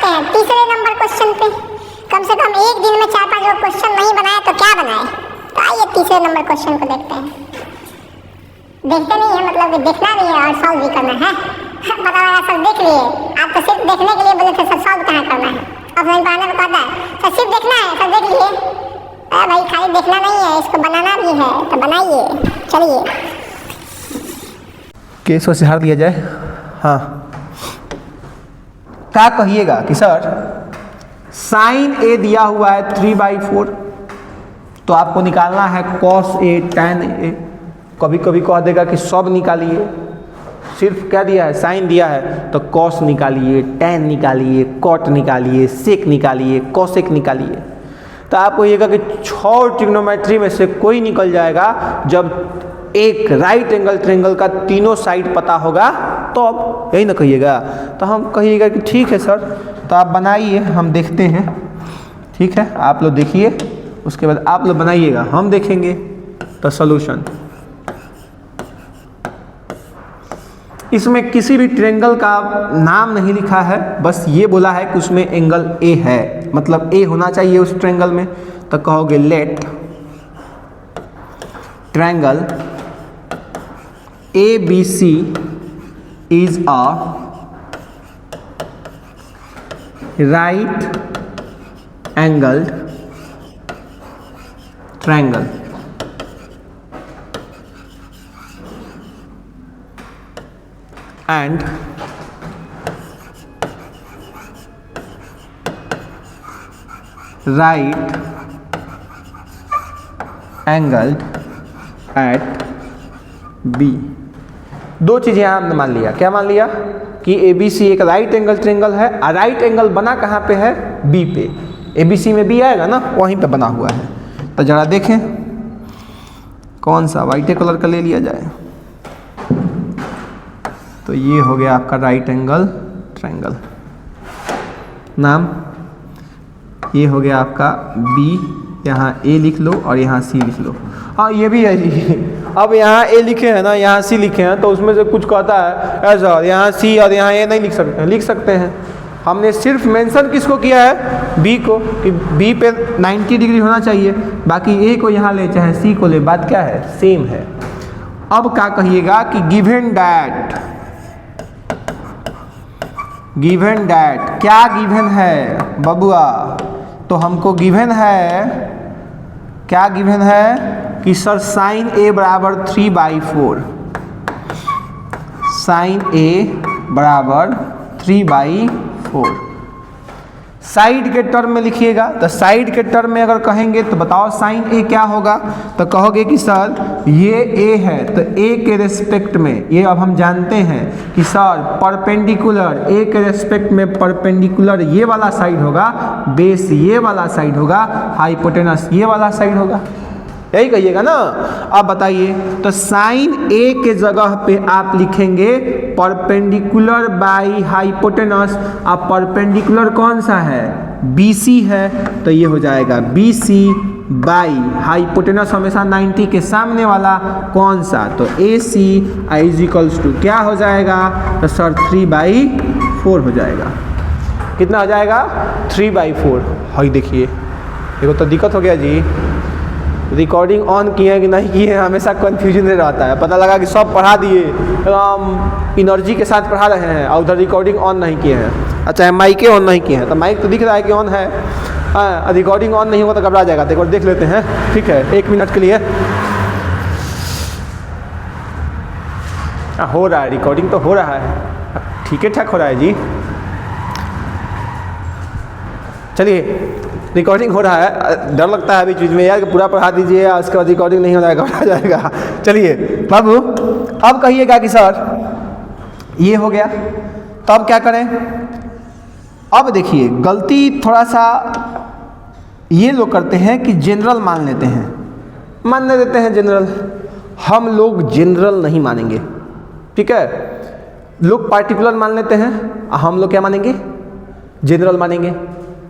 आते हैं तीसरे नंबर क्वेश्चन पे। कम से कम एक दिन में 4-5 लोग क्वेश्चन नहीं बनाए तो क्या बनाए। तो आइए तीसरे नंबर क्वेश्चन को देखते हैं। देखते नहीं है मतलब कि देखना नहीं है और सॉल्व भी करना है। पता लगा सर देख लिए, आप तो सिर्फ देखने के लिए बोले थे सर, सॉल्व कहाँ करना है। अब समझ पाने में कहता है सर सिर्फ देखना है, सर देख लिए। अरे भाई खाली देखना नहीं है, इसको बनाना भी है, तो बनाइए। चलिए केस से हार दिया जाए। हाँ, क्या कहिएगा कि सर साइन ए दिया हुआ है 3/4, तो आपको निकालना है कॉस ए tan ए। कभी कभी कह देगा कि सब निकालिए, सिर्फ क्या दिया है, साइन दिया है, तो कॉस निकालिए, tan निकालिए, कॉट निकालिए, सेक निकालिए, कॉसेक निकालिए। तो आपको कहिएगा कि 6 ट्रिग्नोमेट्री में से कोई निकल जाएगा जब एक राइट एंगल ट्रायंगल का तीनों साइड पता होगा, तो अब यही ना कहिएगा। तो हम कहिएगा कि ठीक है सर, तो आप बनाइए, हम देखते हैं। ठीक है, आप लोग देखिए, उसके बाद आप लोग बनाइएगा, हम देखेंगे। तो सॉल्यूशन, इसमें किसी भी ट्रायंगल का नाम नहीं लिखा है, बस ये बोला है कि उसमें एंगल ए है, मतलब ए होना चाहिए उस ट्रायंगल में। तो कहोगे let triangle ABC is a right angled triangle and right angled at B। दो चीज़ें हमने मान लिया। क्या मान लिया कि ABC एक राइट एंगल ट्रायंगल है, और राइट एंगल बना कहाँ पे है, B पे। ABC में B आएगा ना, वहीं पे बना हुआ है। तो जरा देखें कौन सा वाइट कलर का ले लिया जाए। तो ये हो गया आपका राइट एंगल ट्रायंगल, नाम ये हो गया आपका B, यहाँ A लिख लो और यहाँ C लिख लो। हाँ ये भी है जी। अब यहाँ A लिखे हैं ना, यहाँ C लिखे हैं, तो उसमें से कुछ कहता है ऐसा, यहाँ C और यहाँ A नहीं लिख सकते हैं। लिख सकते हैं, हमने सिर्फ मेंशन किसको किया है, B को, कि B पे 90 डिग्री होना चाहिए, बाकी A को यहाँ ले चाहे C को ले, बात क्या है, सेम है। अब क्या कहिएगा कि गिवन डैट, क्या गिवन है बबुआ, तो हमको गिवन है, क्या गिवन है कि सर साइन A बराबर 3/4, साइन A बराबर 3/4। साइड के टर्म में लिखिएगा। तो साइड के टर्म में अगर कहेंगे तो बताओ साइन A क्या होगा। तो कहोगे कि सर ये A है, तो A के रेस्पेक्ट में, ये अब हम जानते हैं कि सर परपेंडिकुलर, A के रेस्पेक्ट में परपेंडिकुलर ये वाला साइड होगा, बेस ये वाला साइड होगा, हाइपोटेनस ये वाला साइड होगा, यही कहिएगा ना। अब बताइए, तो साइन A के जगह पे आप लिखेंगे परपेंडिकुलर बाई हाइपोटेनस। अब परपेंडिकुलर कौन सा है, BC है, तो ये हो जाएगा BC बाई हाइपोटेनस हमेशा 90 के सामने वाला कौन सा, तो AC इज इक्वल्स टू क्या हो जाएगा, तो सर 3/4 हो जाएगा। कितना हो जाएगा, 3/4। हाँ देखिए, देखो तो दिक्कत हो गया जी, रिकॉर्डिंग ऑन किए हैं कि नहीं किए हैं, हमेशा कन्फ्यूजन रहता है। पता लगा कि सब पढ़ा दिए, हम एनर्जी के साथ पढ़ा रहे हैं और उधर रिकॉर्डिंग ऑन नहीं किए हैं। अच्छा माइक ऑन नहीं किए हैं, तो माइक तो दिख रहा है कि ऑन है, हाँ रिकॉर्डिंग ऑन नहीं होगा तो घबरा जाएगा। तो एक बार देख लेते हैं, ठीक है, 1 मिनट के लिए। हो रहा है, रिकॉर्डिंग तो हो रहा है, ठीक है, ठाक हो रहा है जी। चलिए रिकॉर्डिंग हो रहा है, डर लगता है अभी चीज़ में यार कि पूरा पढ़ा दीजिए उसके बाद रिकॉर्डिंग नहीं हो रहा है, घबरा जाएगा। चलिए बाबू, अब कहिएगा कि सर ये हो गया, तो अब क्या करें। अब देखिए गलती थोड़ा सा ये लोग करते हैं कि जनरल मान लेते हैं, मानने देते हैं जनरल। हम लोग जनरल नहीं मानेंगे, ठीक है। लोग पार्टिकुलर मान लेते हैं, हम लोग क्या मानेंगे, जनरल मानेंगे,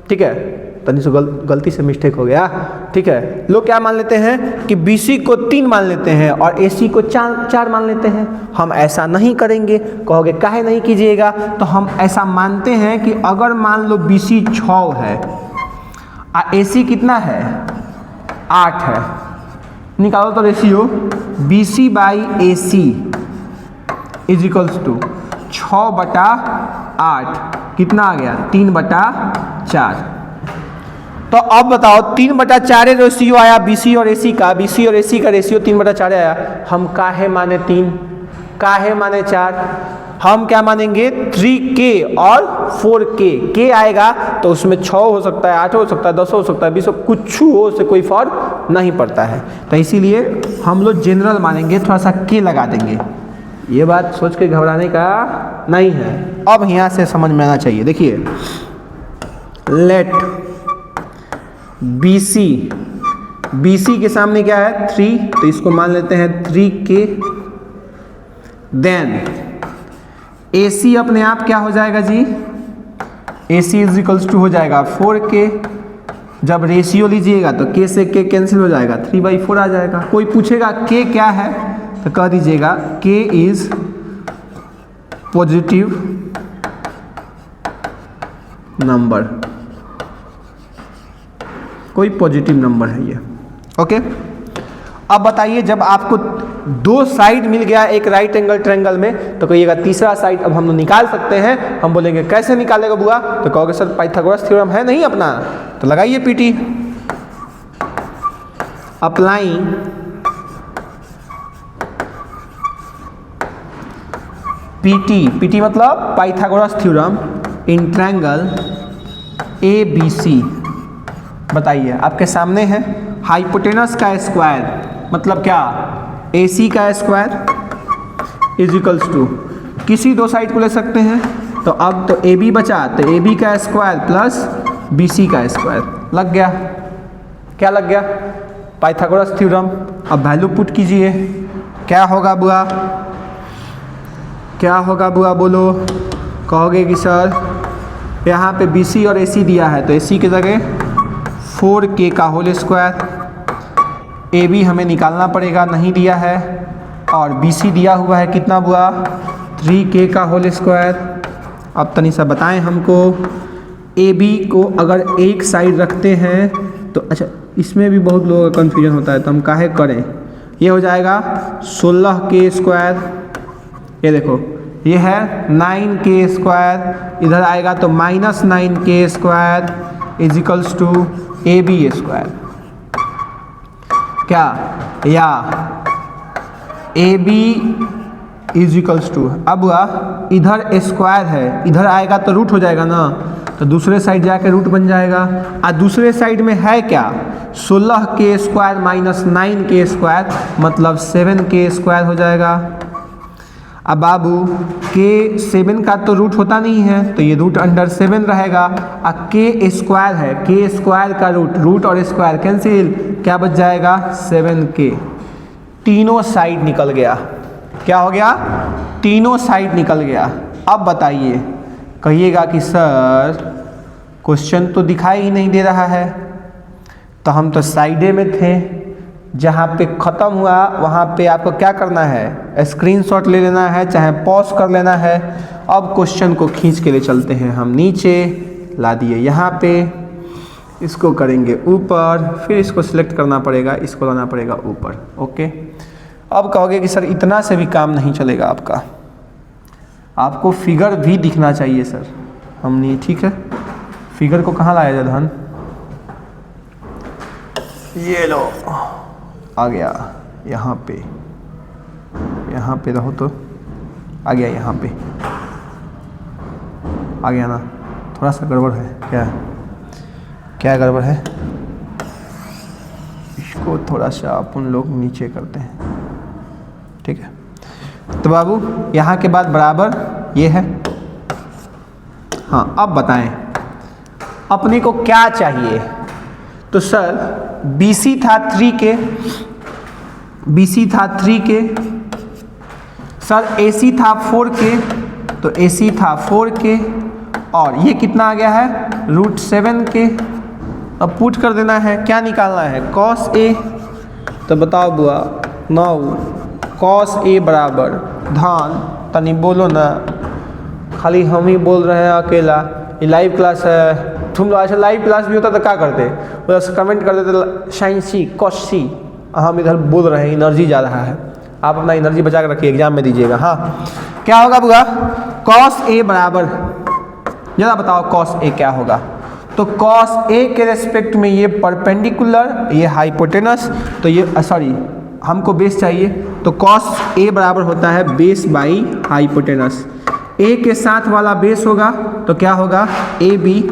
ठीक है। तनी से गलती से मिस्टेक हो गया, ठीक है। लोग क्या मान लेते हैं कि BC को 3 मान लेते हैं और AC को 4 मान लेते हैं। हम ऐसा नहीं करेंगे। कहोगे काहे नहीं कीजिएगा, तो हम ऐसा मानते हैं कि अगर मान लो BC 6 है और AC कितना है 8 है, निकालो तो ratio BC by AC is equals to 6/8 कितना आ गया 3/4। तो अब बताओ 3/4 रेशियो आया BC और AC का, BC और AC का रेशियो 3/4 आया। हम काहे माने 3, काहे माने 4? हम क्या मानेंगे 3K और 4K। K आएगा तो उसमें 6 हो सकता है, 8 हो सकता है, 10 हो सकता है, 20 कुछ हो, उससे कोई फर्क नहीं पड़ता है। तो इसीलिए हम लोग जनरल मानेंगे, थोड़ा सा K लगा देंगे। ये बात सोच के घबराने का नहीं है। अब यहाँ से समझ में आना चाहिए। देखिए लेट BC के सामने क्या है 3, तो इसको मान लेते हैं 3K। देन AC अपने आप क्या हो जाएगा जी, AC इज इक्वल्स टू हो जाएगा 4K। जब रेशियो लीजिएगा तो K से K कैंसिल हो जाएगा, 3/4 आ जाएगा। कोई पूछेगा K क्या है तो कह दीजिएगा K इज पॉजिटिव नंबर, कोई पॉजिटिव नंबर है ये, ओके। अब बताइए जब आपको 2 साइड मिल गया एक राइट एंगल ट्रायंगल में, तो कहिएगा तीसरा साइड अब हम लोग निकाल सकते हैं। हम बोलेंगे कैसे निकालेगा बुआ, तो कहोगे सर पाइथागोरस थ्योरम है नहीं अपना, तो लगाइए PT। अप्लाइंग PT मतलब Pythagoras theorem in triangle ABC। बताइए आपके सामने है हाइपोटेनस का स्क्वायर मतलब क्या AC का स्क्वायर इज इक्वल्स टू, किसी 2 साइड को ले सकते हैं। तो अब तो AB बचा, तो AB का स्क्वायर प्लस BC का स्क्वायर लग गया। क्या लग गया पाइथागोरस थ्योरम। अब वैल्यू पुट कीजिए, क्या होगा बुआ, क्या होगा बुआ बोलो। कहोगे कि सर यहाँ पे BC और AC दिया है, तो AC की जगह 4K का होल स्क्वायर, AB हमें निकालना पड़ेगा, नहीं दिया है, और BC दिया हुआ है कितना बुआ 3K का होल स्क्वायर। अब तनी सा बताएं हमको, AB को अगर एक साइड रखते हैं तो अच्छा इसमें भी बहुत लोगों का कन्फ्यूजन होता है, तो हम काहे करें। ये हो जाएगा 16K स्क्वायर, ये देखो ये है 9K स्क्वायर, इधर आएगा तो -9K square is equals to AB square. क्या या AB इज इक्वल्स टू, अब इधर स्क्वायर है, इधर आएगा तो रूट हो जाएगा ना, तो दूसरे साइड जाके रूट बन जाएगा। और दूसरे साइड में है क्या 16K square minus 9K square मतलब 7K स्क्वायर हो जाएगा। अब बाबू K 7 का तो रूट होता नहीं है, तो ये रूट अंडर 7 रहेगा। और K स्क्वायर है, K स्क्वायर का रूट और स्क्वायर कैंसिल, क्या बच जाएगा 7K। तीनों साइड निकल गया। क्या हो गया, तीनों साइड निकल गया। अब बताइए, कहिएगा कि सर क्वेश्चन तो दिखाई ही नहीं दे रहा है, तो हम तो साइडे में थे, जहाँ पे ख़त्म हुआ वहाँ पे आपको क्या करना है, स्क्रीनशॉट ले लेना है, चाहे पॉज कर लेना है। अब क्वेश्चन को खींच के ले चलते हैं हम नीचे, ला दिए यहाँ पे, इसको करेंगे ऊपर, फिर इसको सिलेक्ट करना पड़ेगा, इसको लाना पड़ेगा ऊपर, ओके। अब कहोगे कि सर इतना से भी काम नहीं चलेगा आपका, आपको फिगर भी दिखना चाहिए सर। हम नहीं, ठीक है, फिगर को कहाँ लाया जाए धन, ये लो आ गया यहाँ पे, यहाँ पे रहो तो आ गया, यहाँ पे आ गया ना। थोड़ा सा गड़बड़ है, क्या क्या गड़बड़ है, इसको थोड़ा सा अपन लोग नीचे करते हैं, ठीक है। तो बाबू यहाँ के बाद बराबर ये है। हाँ अब बताएं अपने को क्या चाहिए, तो सर BC था 3K, BC था 3K, सर AC था 4K, तो AC था 4K, और ये कितना आ गया है √7K, अब पुट कर देना है, क्या निकालना है, cos A। तो बताओ बुआ, 9 cos A बराबर धान, तनी बोलो ना, खाली हम ही बोल रहे हैं अकेला। ये लाइव क्लास है, तुम लोग ऐसा लाइव क्लास भी होता तो क्या करते, बस कमेंट कर देते साइन सी कॉस सी। हम इधर बोल रहे हैं, एनर्जी जा रहा है, आप अपना एनर्जी बचा कर रखिए, एग्जाम में दीजिएगा। हाँ क्या होगा बुआ, cos A बराबर, जरा बताओ cos A क्या होगा। तो cos A के रेस्पेक्ट में ये परपेंडिकुलर, ये हाइपोटेनस, तो ये सॉरी हमको बेस चाहिए, तो cos A बराबर होता है बेस बाई हाइपोटेनस। A के साथ वाला बेस होगा तो क्या होगा AB,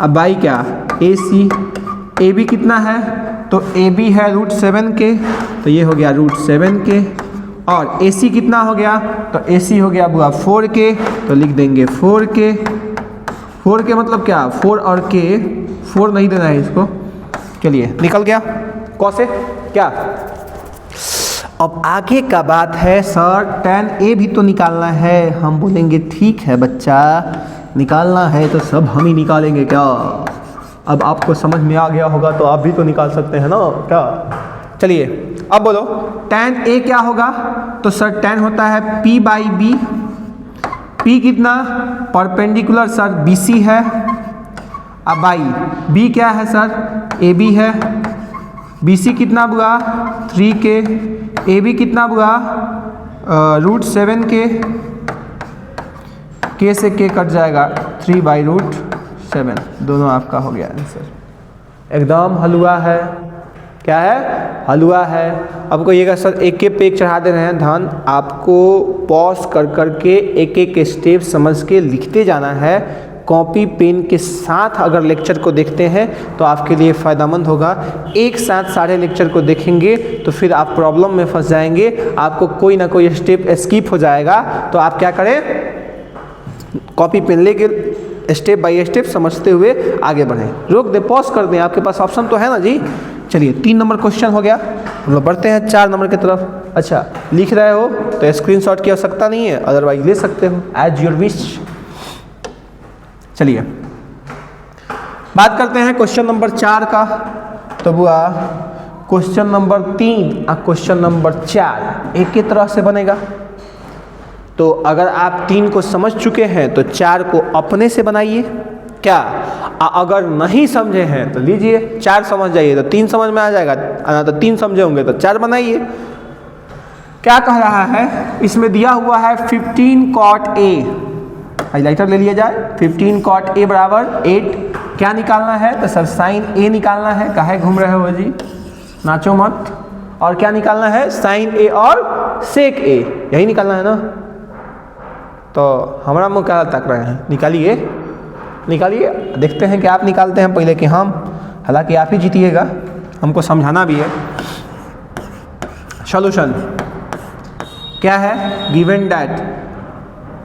अब बाई क्या AC। AB कितना है, तो AB है √7 के, तो ये हो गया √7 के, और AC कितना हो गया, तो AC हो गया बुआ 4 के, तो लिख देंगे 4 के। 4 के मतलब क्या, 4 और के, 4 नहीं देना है इसको, चलिए निकल गया cos A क्या। अब आगे का बात है सर tan A भी तो निकालना है। हम बोलेंगे ठीक है बच्चा, निकालना है तो सब हम ही निकालेंगे क्या। अब आपको समझ में आ गया होगा तो आप भी तो निकाल सकते हैं ना क्या। चलिए अब बोलो tan A क्या होगा, तो सर tan होता है P बाई B। P कितना, परपेंडिकुलर सर BC है, अब बाई B क्या है सर AB है। BC कितना बुआ 3 के, AB कितना बुआ √7 के से के कट जाएगा 3 बाई √7, दोनों आपका हो गया आंसर। एकदम हलवा है, क्या है, हलवा है। अब कहिएगा सर एक एक पे एक चढ़ा दे रहे हैं धान, आपको पॉज कर करके एक एक स्टेप समझ के लिखते जाना है। कॉपी पेन के साथ अगर लेक्चर को देखते हैं तो आपके लिए फ़ायदेमंद होगा। एक साथ सारे लेक्चर को देखेंगे तो फिर आप प्रॉब्लम में फंस जाएंगे, आपको कोई ना कोई स्टेप स्किप हो जाएगा। तो आप क्या करें, कॉपी पेन लेके स्टेप बाय स्टेप समझते हुए आगे बढ़ें। रोक दे, पॉज कर दें, आपके पास ऑप्शन तो है ना जी। चलिए 3 नंबर क्वेश्चन हो गया, हम लोग बढ़ते हैं 4 नंबर की तरफ। अच्छा लिख रहे हो तो स्क्रीनशॉट की आवश्यकता नहीं है, अदरवाइज ले सकते हो एज योर विश। चलिए बात करते हैं क्वेश्चन नंबर 4 का। तो बुआ क्वेश्चन नंबर 3 और क्वेश्चन नंबर 4 एक ही तरह से बनेगा। तो अगर आप 3 को समझ चुके हैं तो 4 को अपने से बनाइए क्या, अगर नहीं समझे हैं तो लीजिए 4 समझ जाइए तो 3 समझ में आ जाएगा, तो 3 समझे होंगे तो 4 बनाइए। क्या कह रहा है, इसमें दिया हुआ है 15 cot A, हाइलाइटर ले लिया जाए, 15 cot A बराबर 8। क्या निकालना है, तो सर साइन A निकालना है। काहे घूम रहे हो जी, नाचो मत। और क्या निकालना है, साइन A और सेक A, यही निकालना है ना। तो हमारा मुँह क्या तक रहे हैं, निकालिए निकालिए, देखते हैं कि आप निकालते हैं पहले कि हम, हालांकि आप ही जीतिएगा, हमको समझाना भी है। सॉल्यूशन क्या है, गिवन डैट,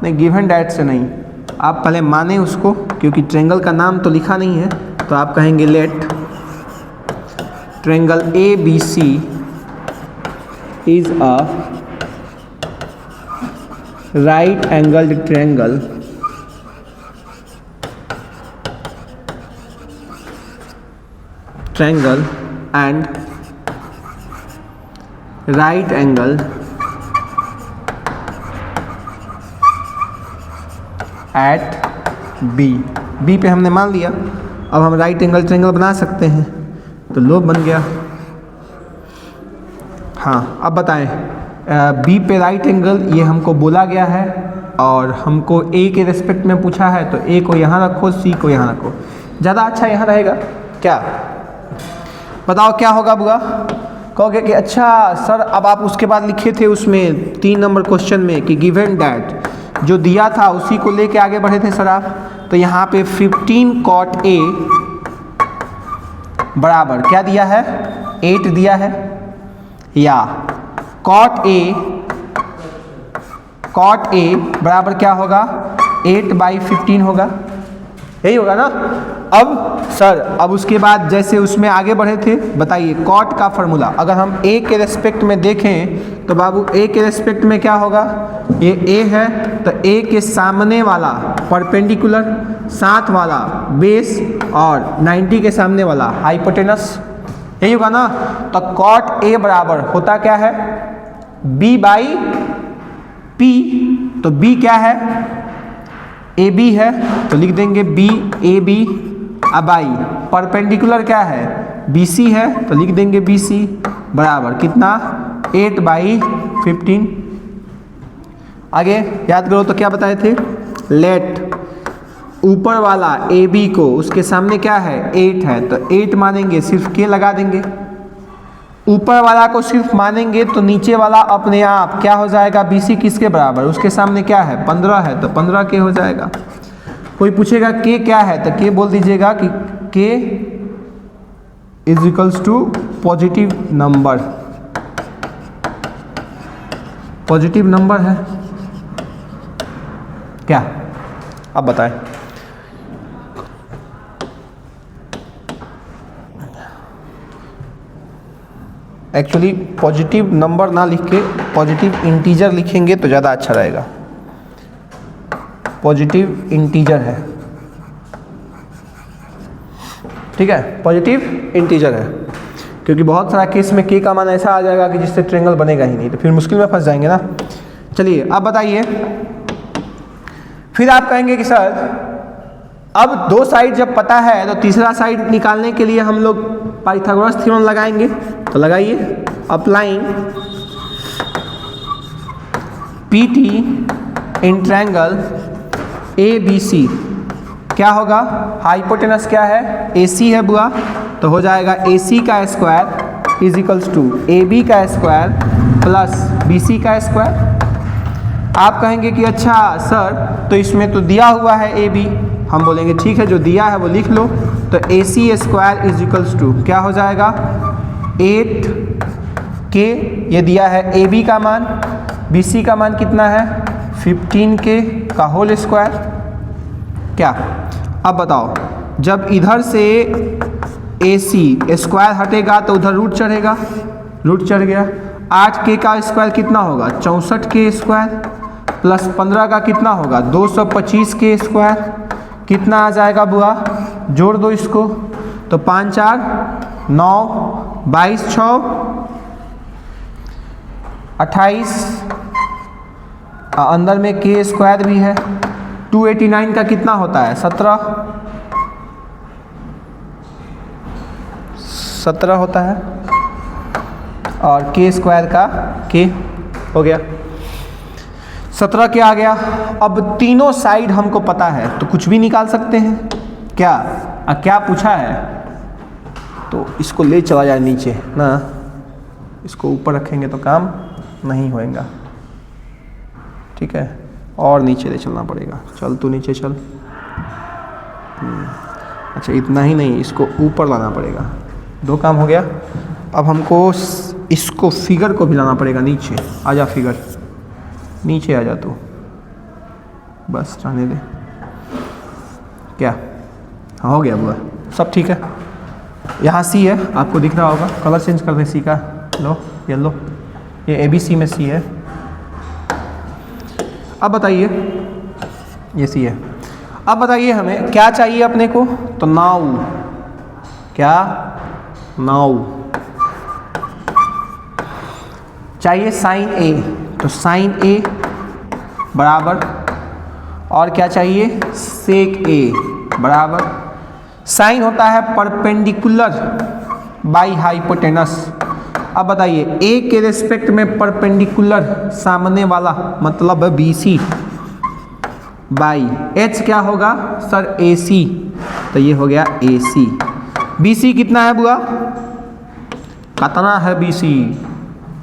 नहीं गिवन डैट से नहीं, आप पहले माने उसको, क्योंकि ट्रायंगल का नाम तो लिखा नहीं है। तो आप कहेंगे let triangle ABC is a right angled triangle and right angle at B पे हमने मान लिया। अब हम राइट एंगल ट्रायंगल बना सकते हैं, तो लो बन गया। हाँ अब बताएं, B पे राइट एंगल ये हमको बोला गया है और हमको A के रेस्पेक्ट में पूछा है, तो A को यहाँ रखो, C को यहाँ रखो, ज़्यादा अच्छा यहाँ रहेगा। क्या बताओ क्या होगा बुआ, कहोगे कि अच्छा सर अब आप उसके बाद लिखे थे उसमें 3 नंबर क्वेश्चन में कि गिवन डैट जो दिया था उसी को लेके आगे बढ़े थे सर आप। तो यहाँ पे 15 cot A बराबर क्या दिया है, 8 दिया है, या cot A बराबर क्या होगा, 8/15 होगा। यही होगा ना। अब सर अब उसके बाद जैसे उसमें आगे बढ़े थे, बताइए कॉट का फॉर्मूला अगर हम ए के रेस्पेक्ट में देखें तो बाबू ए के रेस्पेक्ट में क्या होगा, ये ए है तो ए के सामने वाला परपेंडिकुलर, साथ वाला बेस और 90 के सामने वाला हाइपोटेनस, यही होगा ना। तो कॉट ए बराबर होता क्या है, बी बाई पी। तो बी क्या है, ए बी है तो लिख देंगे बी ए बी। अब आई परपेंडिकुलर क्या है, बी सी है तो लिख देंगे बी सी बराबर कितना 8/15। आगे याद करो तो क्या बताए थे, लेट ऊपर वाला ए बी को उसके सामने क्या है 8 है तो 8 मानेंगे सिर्फ के लगा देंगे, ऊपर वाला को सिर्फ मानेंगे तो नीचे वाला अपने आप क्या हो जाएगा, बी सी किसके बराबर, उसके सामने क्या है 15 है तो 15 के हो जाएगा। कोई पूछेगा के क्या है तो के बोल दीजिएगा कि K is equals to positive number, positive number है क्या। अब बताएं एक्चुअली पॉजिटिव नंबर ना लिख के पॉजिटिव इंटीजर लिखेंगे तो ज़्यादा अच्छा रहेगा। पॉजिटिव इंटीजर है, ठीक है, पॉजिटिव इंटीजर है, क्योंकि बहुत सारा केस में के का मान ऐसा आ जाएगा कि जिससे ट्रायंगल बनेगा ही नहीं, तो फिर मुश्किल में फंस जाएंगे ना। चलिए अब बताइए, फिर आप कहेंगे कि सर अब दो साइड जब पता है तो तीसरा साइड निकालने के लिए हम लोग पाइथागोरस थ्योरम लगाएंगे, तो लगाइए। Applying P T in triangle A B C क्या होगा, हाइपोटेनस क्या है ए सी है बुआ, तो हो जाएगा ए सी का square is equals to A B का स्क्वायर प्लस बी सी का स्क्वायर। आप कहेंगे कि अच्छा सर तो इसमें तो दिया हुआ है ए बी, हम बोलेंगे ठीक है जो दिया है वो लिख लो। तो ए सी स्क्वायर इज इक्वल्स टू क्या हो जाएगा 8 के, ये दिया है ए बी का मान, बी सी का मान कितना है 15 के का होल स्क्वायर क्या। अब बताओ जब इधर से ए सी स्क्वायर हटेगा तो उधर रूट चढ़ेगा, रूट चढ़ गया, 8 के का स्क्वायर कितना होगा 64 के स्क्वायर प्लस 15 का कितना होगा 225 के स्क्वायर, कितना आ जाएगा बुआ, जोड़ दो इसको, तो 5 4 9 22 6 28, अंदर में के स्क्वायर भी है, 289 का कितना होता है 17 होता है, और के स्क्वायर का के हो गया 17 के आ गया। अब तीनों साइड हमको पता है तो कुछ भी निकाल सकते हैं क्या। क्या पूछा है तो इसको ले चला जाए नीचे ना, इसको ऊपर रखेंगे तो काम नहीं होएगा, ठीक है, और नीचे ले चलना पड़ेगा। चल तू नीचे चल। अच्छा इतना ही नहीं, इसको ऊपर लाना पड़ेगा, दो काम हो गया। अब हमको इसको फिगर को भी लाना पड़ेगा नीचे, आजा फिगर नीचे आ जा तू, बस जाने दे। क्या हाँ हो गया बुआ, सब ठीक है। यहाँ सी है, आपको दिख रहा होगा, कलर चेंज कर दे सी का, लो येलो, ये ए बी सी में सी है। अब बताइए ये सी है, अब बताइए हमें क्या चाहिए अपने को, तो नाउ, क्या नाउ चाहिए साइन ए, तो साइन ए बराबर, और क्या चाहिए सेक ए बराबर, साइन होता है परपेंडिकुलर बाई हाइपोटेनस। अब बताइए ए के रेस्पेक्ट में परपेंडिकुलर सामने वाला मतलब बी सी बाई एच क्या होगा सर ए सी, तो ये हो गया ए सी। बी सी कितना है बुआ, कितना है बी सी,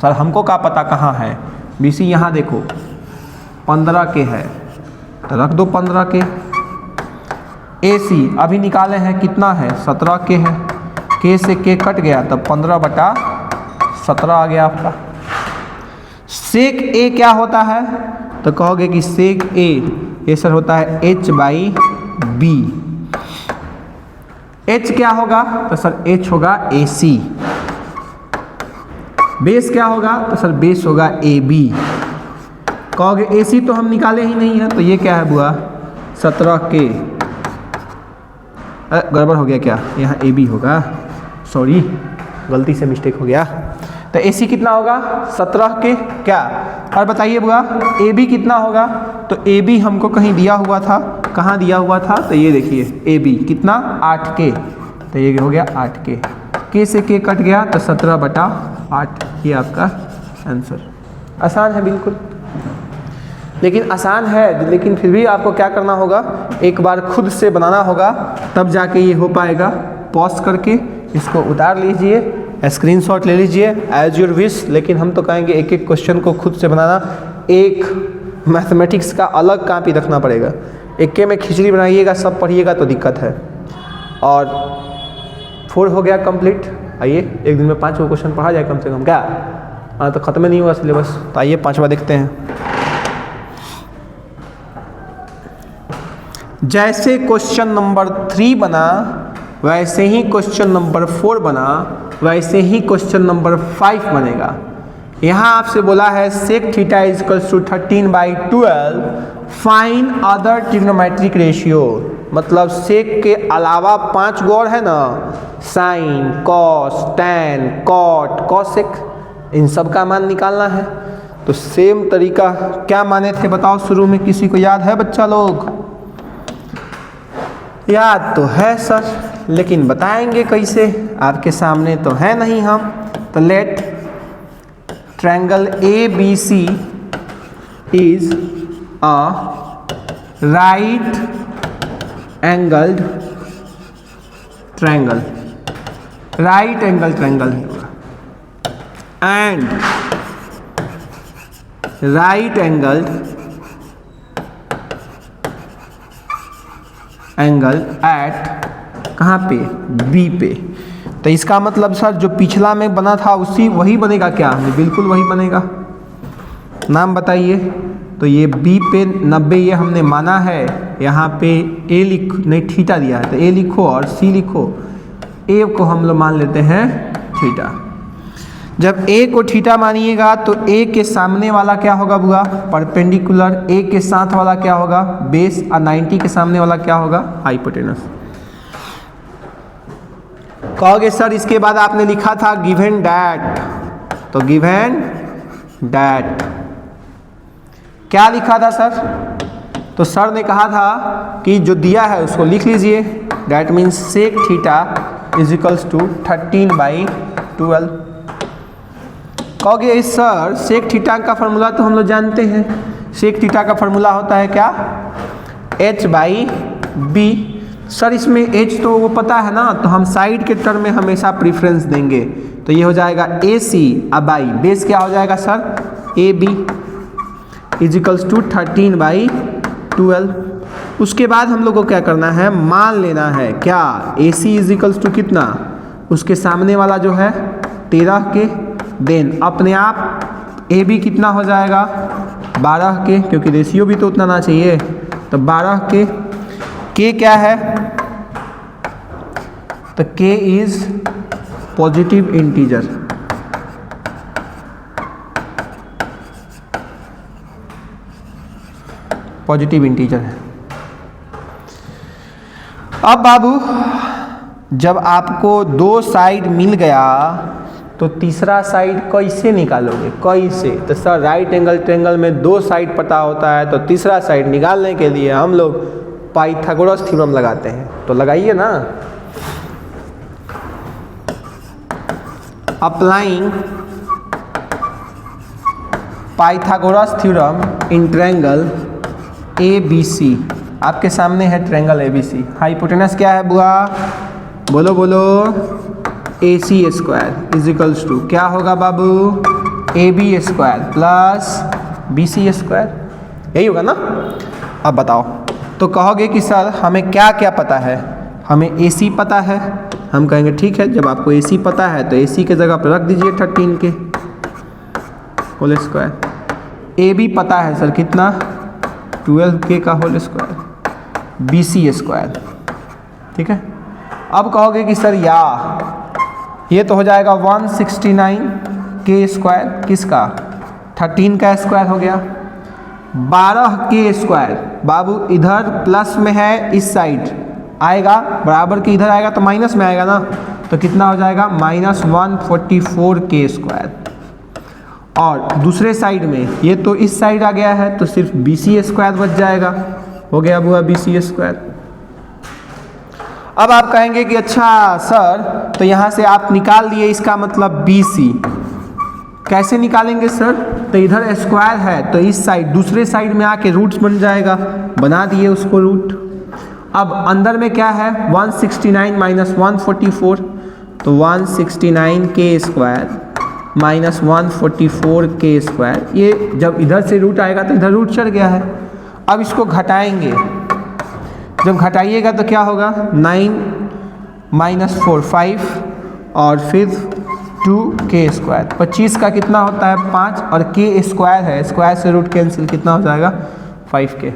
सर हमको क्या पता कहाँ है, बी सी यहाँ देखो 15 के है तो रख दो 15 के। ए सी अभी निकाले हैं कितना है 17 के है, के से के कट गया तब 15/17 आ गया आपका। सेक ए क्या होता है, तो कहोगे कि सेक ए ये सर होता है h/b, H क्या होगा? तो सर H होगा AC। बेस क्या होगा? तो सर बेस होगा AB। कहोगे AC तो हम निकाले ही नहीं है, तो ये क्या है बुआ? 17K। गड़बड़ हो गया क्या? यहाँ AB होगा, सॉरी गलती से मिस्टेक हो गया। तो AC कितना होगा? 17K क्या? और बताइए बुआ AB कितना होगा? तो AB हमको कहीं दिया हुआ था, कहाँ दिया हुआ था? तो ये देखिए AB कितना? 8K। तो ये हो गया 8K। K से K कट गया तो 17/8, ये आपका आंसर। आसान है बिल्कुल, लेकिन आसान है, लेकिन फिर भी आपको क्या करना होगा? एक बार खुद से बनाना होगा, तब जाके ये हो पाएगा। पॉज करके इसको उतार लीजिए, स्क्रीनशॉट ले लीजिए, एज योर विश। लेकिन हम तो कहेंगे एक एक क्वेश्चन को खुद से बनाना। एक मैथमेटिक्स का अलग कॉपी रखना पड़ेगा, एक में खिचड़ी बनाइएगा, सब पढ़िएगा तो दिक्कत है। और 4 हो गया कंप्लीट। आइए एक दिन में 5 क्वेश्चन पढ़ा जाए कम से कम, क्या? हाँ, तो ख़त्म नहीं हुआ सिलेबस। तो आइए 5वां देखते हैं। जैसे क्वेश्चन नंबर 3 बना, वैसे ही क्वेश्चन नंबर 4 बना, वैसे ही क्वेश्चन नंबर 5 बनेगा। यहाँ आपसे बोला है sec theta is equals to 13/12, find other trigonometric ratio. मतलब सेक के अलावा 5 गो और है ना, sine, cos, tan, cot, cosec, इन सब का मान निकालना है। तो सेम तरीका क्या माने थे बताओ शुरू में? किसी को याद है बच्चा लोग? याद तो है सर, लेकिन बताएंगे कैसे? आपके सामने तो है नहीं हम। तो let triangle ABC is a right angled triangle, right angle triangle होगा, एंड राइट एंगल एट कहाँ पे? B पे। तो इसका मतलब सर जो पिछला में बना था उसी वही बनेगा क्या? बिल्कुल वही बनेगा। नाम बताइए। तो ये B पे 90 ये हमने माना है। यहाँ पे A लिख नहीं, थीटा दिया है तो A लिखो और C लिखो। A को हम लोग मान लेते हैं थीटा। जब A को थीटा मानिएगा तो A के सामने वाला क्या होगा बुआ? परपेंडिकुलर। A के साथ वाला क्या होगा? बेस। और 90 के सामने वाला क्या होगा? हाइपोटेनस। कहोगे सर इसके बाद आपने लिखा था गिवन डैट, तो गिवन डैट क्या लिखा था सर? तो सर ने कहा था कि जो दिया है उसको लिख लीजिए। That means sec theta is equals to 13/12। कहोगे सर सेक थीटा का फार्मूला तो हम लोग जानते हैं। सेक थीटा का फार्मूला होता है क्या? H/B। सर इसमें H तो वो पता है ना, तो हम साइड के टर्म में हमेशा प्रीफरेंस देंगे। तो ये हो जाएगा AC अब बाई बेस क्या हो जाएगा sir? AB is equals to 13/12। उसके बाद हम लोग को क्या करना है? मान लेना है क्या? AC इज इक्वल्स टू कितना? उसके सामने वाला जो है 13K। देन अपने आप AB कितना हो जाएगा? 12K, क्योंकि रेशियो भी तो उतना ना चाहिए। तो 12K। K क्या है? तो K is positive integer. Positive integer है। अब बाबू जब आपको 2 साइड मिल गया तो तीसरा साइड कैसे निकालोगे? कैसे? तो सर राइट एंगल ट्रायंगल में 2 साइड पता होता है, तो तीसरा साइड निकालने के लिए हम लोग पाइथागोरस थ्योरम लगाते हैं। तो लगाइए ना। Applying Pythagoras theorem in triangle ABC। आपके सामने है ट्रायंगल ABC। हाइपोटेनस क्या है बुआ? बोलो बोलो। AC square is equals to क्या होगा बाबू? AB square plus BC square, यही होगा ना? अब बताओ। तो कहोगे कि सर हमें क्या क्या पता है? हमें AC पता है। हम कहेंगे ठीक है, जब आपको AC पता है तो AC के जगह पर रख दीजिए 13K होल स्क्वायर। AB पता है सर कितना? 12K का होल स्क्वायर। BC स्क्वायर, ठीक है। अब कहोगे कि सर या ये तो हो जाएगा 169 के स्क्वायर, किसका 13 का स्क्वायर हो गया, 12 के स्क्वायर। बाबू इधर प्लस में है, इस साइड आएगा बराबर के इधर आएगा तो माइनस में आएगा ना, तो कितना हो जाएगा -144 के स्क्वायर। और दूसरे साइड में ये तो इस साइड आ गया है तो सिर्फ BC स्क्वायर बच जाएगा, हो गया बुआ BC स्क्वायर। अब आप कहेंगे कि अच्छा सर तो यहाँ से आप निकाल दिए इसका मतलब BC, कैसे निकालेंगे सर, तो इधर स्क्वायर है तो इस साइड दूसरे साइड में आके रूट्स बन जाएगा, बना दिए उसको रूट। अब अंदर में क्या है 169 माइनस 144, तो 169 के स्क्वायर माइनस 144 के स्क्वायर। ये जब इधर से रूट आएगा तो इधर रूट चढ़ गया है। अब इसको घटाएंगे, जब घटाइएगा तो क्या होगा 9 माइनस 4 5 और फिर 2 के स्क्वायर। 25 का कितना होता है 5 और के स्क्वायर है, स्क्वायर से रूट कैंसिल, कितना हो जाएगा 5 के।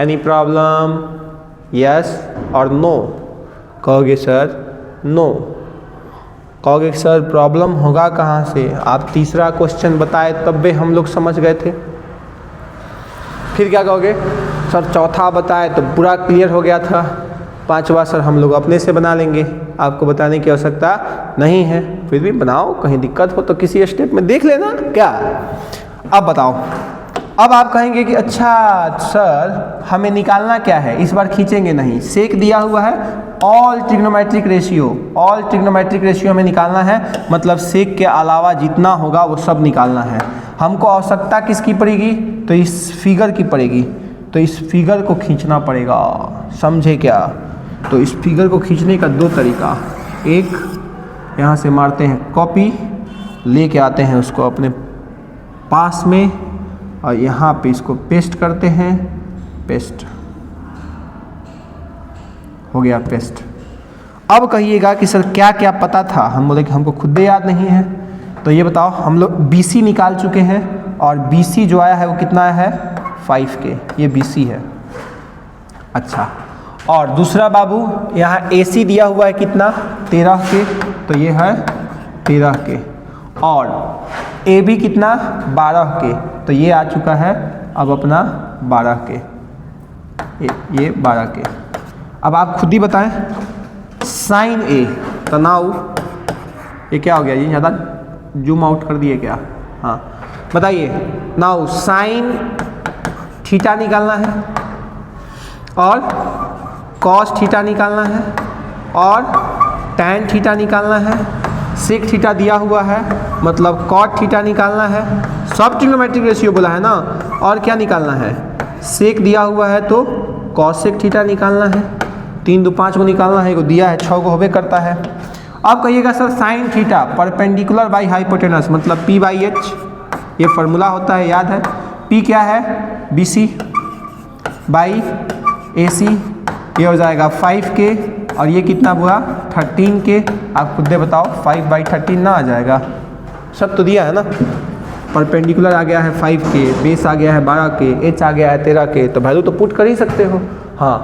एनी प्रॉब्लम, यस और नो? कहोगे सर नो, कहोगे सर प्रॉब्लम होगा कहाँ से, आप तीसरा क्वेश्चन बताए तब भी हम लोग समझ गए थे। फिर क्या कहोगे सर चौथा बताए तो पूरा क्लियर हो गया था, पांचवा सर हम लोग अपने से बना लेंगे, आपको बताने की आवश्यकता नहीं है। फिर भी बनाओ, कहीं दिक्कत हो तो किसी स्टेप में देख लेना क्या। अब बताओ, अब आप कहेंगे कि अच्छा सर हमें निकालना क्या है, इस बार खींचेंगे नहीं, सेक दिया हुआ है all trigonometric ratio, all trigonometric ratio हमें निकालना है, मतलब सेक के अलावा जितना होगा वो सब निकालना है। हमको आवश्यकता किसकी पड़ेगी, तो इस फिगर की पड़ेगी, तो इस फिगर को खींचना पड़ेगा, समझे क्या। तो इस फिगर को खींचने का दो तरीका, एक यहाँ से मारते हैं कॉपी, लेके आते हैं उसको अपने पास में और यहाँ पे इसको पेस्ट करते हैं, पेस्ट हो गया पेस्ट। अब कहिएगा कि सर क्या क्या पता था, हम बोले कि हमको खुद याद नहीं है। तो ये बताओ, हम लोग BC निकाल चुके हैं और BC जो आया है वो कितना है 5 के, ये BC है। अच्छा, और दूसरा बाबू यहाँ AC दिया हुआ है कितना 13 के, तो ये है 13 के, और AB कितना 12 के, तो ये आ चुका है अब अपना 12 के, ये 12 के। अब आप खुद ही बताएं साइन A, तो नाउ ये क्या हो गया जी, ज़्यादा जूम आउट कर दिए क्या, हाँ बताइए। नाउ साइन थीटा निकालना है और कॉस थीटा निकालना है और टैन थीटा निकालना है, सेक थीटा दिया हुआ है मतलब कॉट थीटा निकालना है, सब ट्रिग्नोमेट्रिक रेशियो बोला है ना। और क्या निकालना है, सेक दिया हुआ है तो कॉसेक थीटा निकालना है, 3 2 5 को निकालना है, को दिया है 6 को होबे करता है। अब कहिएगा sir sine theta perpendicular by hypotenuse मतलब P/H, ये फार्मूला होता है याद है। P क्या है BC बाई AC, ये हो जाएगा 5 के, और ये कितना हुआ 13 के। आप खुद दे बताओ 5/13 ना आ जाएगा, सब तो दिया है ना। परपेंडिकुलर आ गया है 5 के, बेस आ गया है 12 के, H आ गया है 13 के, तो वैल्यू तो पुट कर ही सकते हो। हाँ,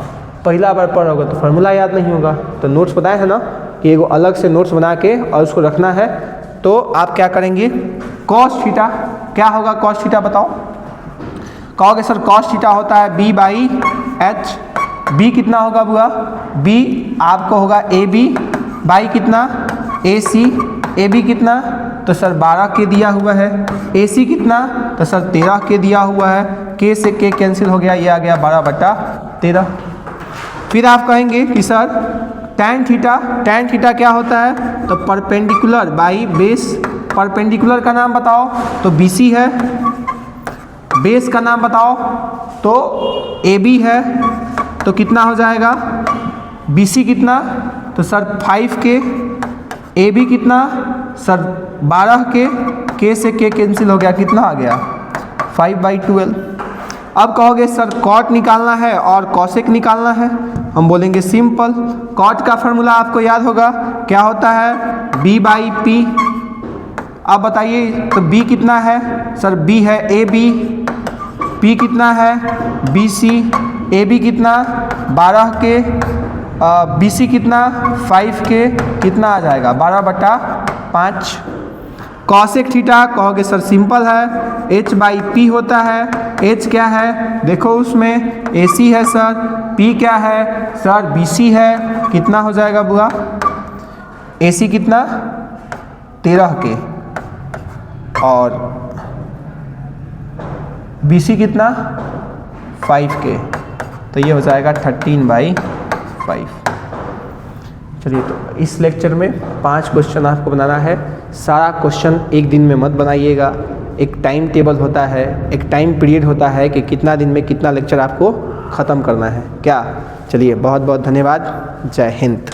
पहला बार पढ़ होगा तो फार्मूला याद नहीं होगा, तो नोट्स बताए हैं ना कि एगो अलग से नोट्स बना के और उसको रखना है। तो आप क्या करेंगे, कॉस थीटा क्या होगा, कॉस थीटा बताओ। कहोगे सर कॉस थीटा होता है B/H, B कितना होगा बुआ, B आपको होगा AB बाई कितना AC, AB कितना तो सर 12 के दिया हुआ है, AC कितना तो सर 13 के दिया हुआ है, K से K कैंसिल हो गया, ये आ गया 12/13। फिर आप कहेंगे कि सर टैन थीटा क्या होता है, तो परपेंडिकुलर बाई बेस, परपेंडिकुलर का नाम बताओ तो BC है, बेस का नाम बताओ तो AB है, तो कितना हो जाएगा BC कितना तो सर 5 के, AB कितना सर 12 के, K से K कैंसिल हो गया, कितना आ गया 5/12। अब कहोगे सर कॉट निकालना है और कॉसेक निकालना है, हम बोलेंगे सिंपल। कॉट का फार्मूला आपको याद होगा, क्या होता है B/P। अब बताइए तो B कितना है, सर B है AB, P कितना है BC, AB कितना 12 के, BC कितना 5 के कितना आ जाएगा 12/5। कॉसेक थीटा कहोगे सर सिंपल है, H/P होता है। H क्या है देखो उसमें AC है सर, P क्या है सर BC है, कितना हो जाएगा बुआ AC कितना 13 के और BC कितना 5 के, तो ये हो जाएगा 13/5। चलिए तो इस लेक्चर में 5 क्वेश्चन आपको बनाना है। सारा क्वेश्चन एक दिन में मत बनाइएगा, एक टाइम टेबल होता है, एक टाइम पीरियड होता है कि कितना दिन में कितना लेक्चर आपको ख़त्म करना है क्या। चलिए बहुत बहुत धन्यवाद, जय हिंद।